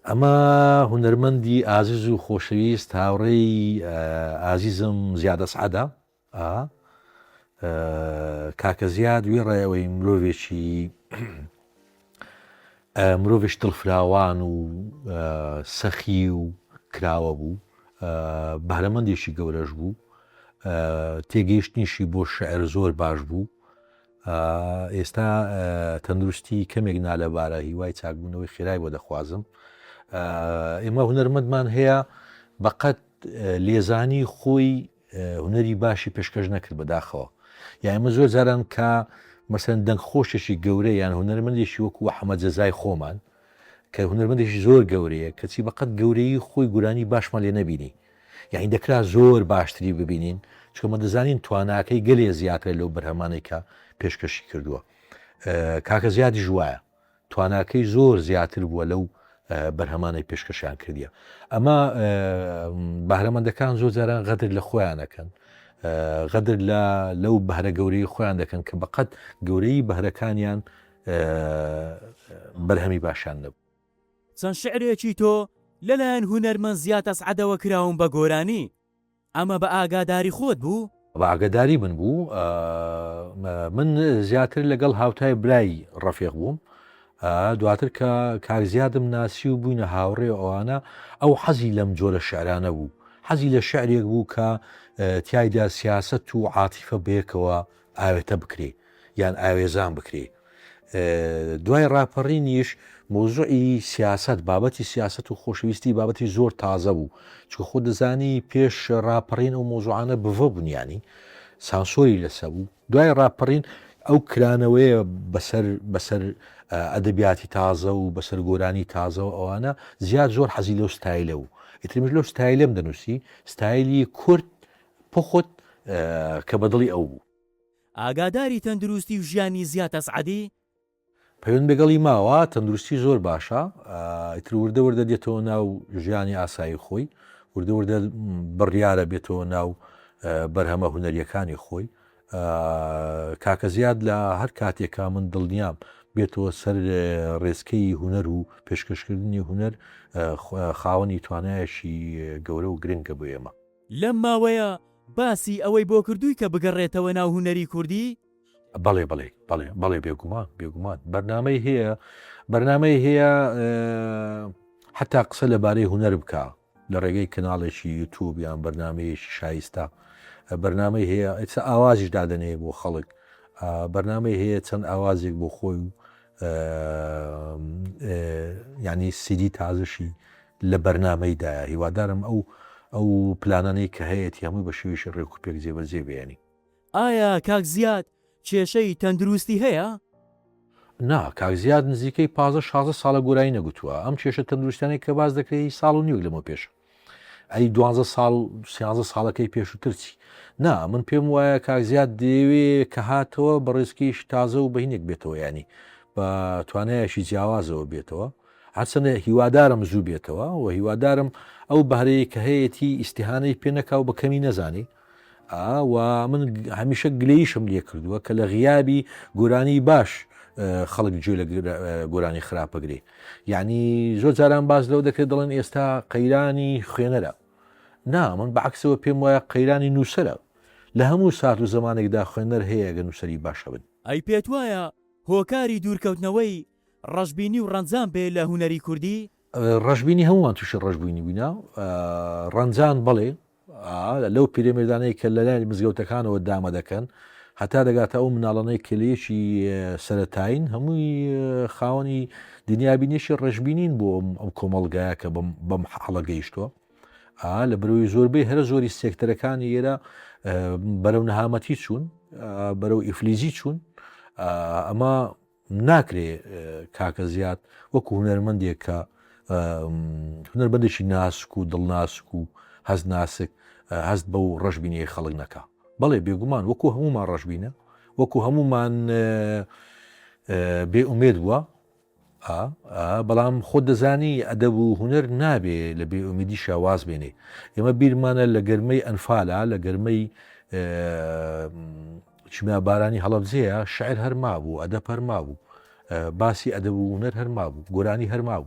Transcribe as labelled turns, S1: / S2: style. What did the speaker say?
S1: ئەمە هونەرمەندی ئازیز و خۆشەویست هاوڕێی ئازیزم زیادە سعەدە کاکە زیاد وێڕێەوەی مرۆڤێکی دڵفراوان و سەخی و کراوە بوو بەهرەمەندێکی گەورەش بوو تێگەیشتنیشی بۆ شعر زۆر باش بوو ئێستا تەندروستی کەمێک نالەبارە هیوای چاکبوونەوەی خێرای بۆ دەخوازم ئێمە هونەرمەندمان هەیە بەقەت لێزانی خۆی هونەری باشی پێشکەش نەکرد بەداخەوە یا ئێمە زۆر جاران کە مەسەن دەنگ خۆشێکی گەورە یان هونەرمەندێکی وەکو حەمەد جەزای خۆمان کە هونەرمەندێکی زۆر گەورەیە کەچی بەقەت گەورەی خۆی گورانی باشمان لێ نەبینی یعنی دەکرا زۆر باشتری ببینین چکەمە دەزانین تواناکەی گەلێ زیاتر لەو بەرهەمانێک کە پێشکەشی کردووە کاکە زیادی ژوایە تواناکەی زۆر زیاتر بووە لەو بەرهەمانەی پێشکەشیان کردیە ئەمە بەهرەمەندەکان زۆر جاران غەدر لە خۆیانەکەن غەدر لەو بەهرە گەورەی خۆیان دەکەن کە بەقەت گەورەی بەهرەکانیان بەرهەمی باشان نەبوو
S2: چەند شعرێکی تۆ لەلایەن هونەرمەند زیاتە سعەدەوە کراون بە گۆرانی ئەمە بە ئاگاداری خۆت بوو؟
S1: بە ئاگداری من بوو من زیاتر لەگەڵ هاوتای برای ڕەفیق بووم دواتر کە کارزیادم ناسی و بووینە هاوڕێ ئەوانە ئەو حەزی لەم جۆرە شعرانە بوو حەزی لە شعرێک بوو کە تایدا سیاست و عاتیفە بەیەکەوە ئاوێتە بکرێ یان ئاوێزان بکرێ دوای ڕاپەڕینیش مۆزوعی سیاست بابەتی سیاست و خۆشەویستی بابەتی زۆر تازە بوو چکە خۆ دەزانی پێش ڕاپەڕین ئەو مۆزوعانە بڤە بوونیانی سانسۆری لەسە بوو دوای ڕاپەڕین ئەو کرانەوەیە بەسەر ئەدەبیاتی تازە و بەسەر گۆرانی تازەوە ئەوانە زیاد زۆر حەزی لەو ستایلە و ئیترمش لەو ستایلم دەنووسی ستایلی کورد پخۆت کە بەدڵی ئەو بوو
S2: ئاگاداری تەندروستی و ژیانی زیاتە سعەدی
S1: پەیوەند بەگەڵی ماوە تەندروستی زۆر باشە ئیتر وردە وردە دێتەوە ناو ژیانی ئاسایی خۆی وردە وردە بڕیارە بێتەوە ناو بەرهەمە هونەریەکانی خۆی کاکە زیاد لە هەر کاتێکا من دڵنیام بێتەوە سەر ڕێزکەی هونەر و پێشکەشکردنی هونەر خاوەنی توانایەشی گەورە و گرنگە بۆ ئێمە
S2: لەم ماوەیە باسی ئەوەی بۆ کردووی کە بگەڕێتەوە ناو هونەری کوردی؟
S1: بەڵێ بێگومان بەرنامەی هەیە حتا قسە لەبارەی هونەر بکە لە ڕێگەی کەناڵێکی یوتیوب یان بەرنمەیەکی شایستە بەرنامەی هەیە ئێستا ئاوازیش دادنێ بۆ خەڵک بەرنامەی هەیە چەند ئاوازێک بۆ خۆی و ینی سیدی تازشی لە بەرنامەیدایە هیوادارم ئەو پلانانەی کە هەیەی هەمووی بە شێویشی ڕێک و پێک جێبەرجێ بێنی
S2: ئایا کاک زیاد کێشەی تەندروستی هەیە؟
S1: نا کاک زیاد نزیکەی 15-16 ساڵە گۆرایی نەگوتووە ئەم کێشە تەندروستیانەی کە باز دەکرێت ساڵ و نیوەک لەمە پێش ئەی 12 ساڵ 13 ساڵەکەی پێش و ترچی نا من پێم وایە کاک زیاد دەیەوێ کە هاتەوە بە ڕێزکیش تازە و بەهینێک بێتەوە ینی بە توانایەشی جیاوازەوە بێتەوە هەرچەندە هیوادارم زوو بێتەوە و هیوادارم ئەو بەهرەیە کە هەیەی ئیسیحانەی پێ نەکاو بە کەمی نەزانی و من هەمیشە گلەیشم لێ کردووە کە لە غیابی گۆرانی باش خەڵک گوێ لە گۆرانی خراپەگرێ یعنی زۆر جاران باز لەو دەکرێت دەڵێن ئێستا قەیرانی خوێنەرە نا من بەعکسەوە پێم وایە قەیرانی نووسەرە لە هەموو سات و زمانێکدا خوێنەر هەیە گە نووسری باشە بن
S2: ئەی پێت وایە هۆکاری دوورکەوتنەوەی ڕەشببینی و ڕەنجان بێ لە هونەری کوردی؟
S1: ڕەشببینی هەمووان تووشی ڕەشببوونی بووینە ڕەنجان بڵێ لەو پیرەمێردانەی کە لە لای مزگەوتەکانەوە دامە دەکەن هەتا دەگاتە ئەو مناڵانەی کلێشی سەرەتاین هەمووی خاوەنی دنیابینیشی ڕەشببینین بۆ ئەم کۆمەڵگایە کە بەم حەڵە گەیشتووە لە بەرەوەی زۆربەی هەرە زۆری سێکتەرەکانی ئێرە بەرەو نەهامەتی چوون بەرەو ئیفلیزی چوون ئەمە ناکرێ کاکە زیاد وەکو هونەرمەندێک کە هونەرمەندێکی ناسک و دڵناسک و هەست ناسک هەست بەو ڕەشببینی خەڵک نەکە بەڵێ بێگومان وەکو هەمومان ڕەشببینە وەکو هەمومان بێ ئومێد بووە بەڵام خۆ دەزانی ئەدەب و هونەر نابێ لە بێ ئومیدی شاواز بێنێ ئێمە بیرمانە لە گەرمەی ئەنفالە لە گەرمەی چما بارانی هەڵەبجەیە شعر هەرما بوو ئەدەب هەرما بوو باسی ئەدەب و هونەر هەرما بوو گۆرانی هەرما بوو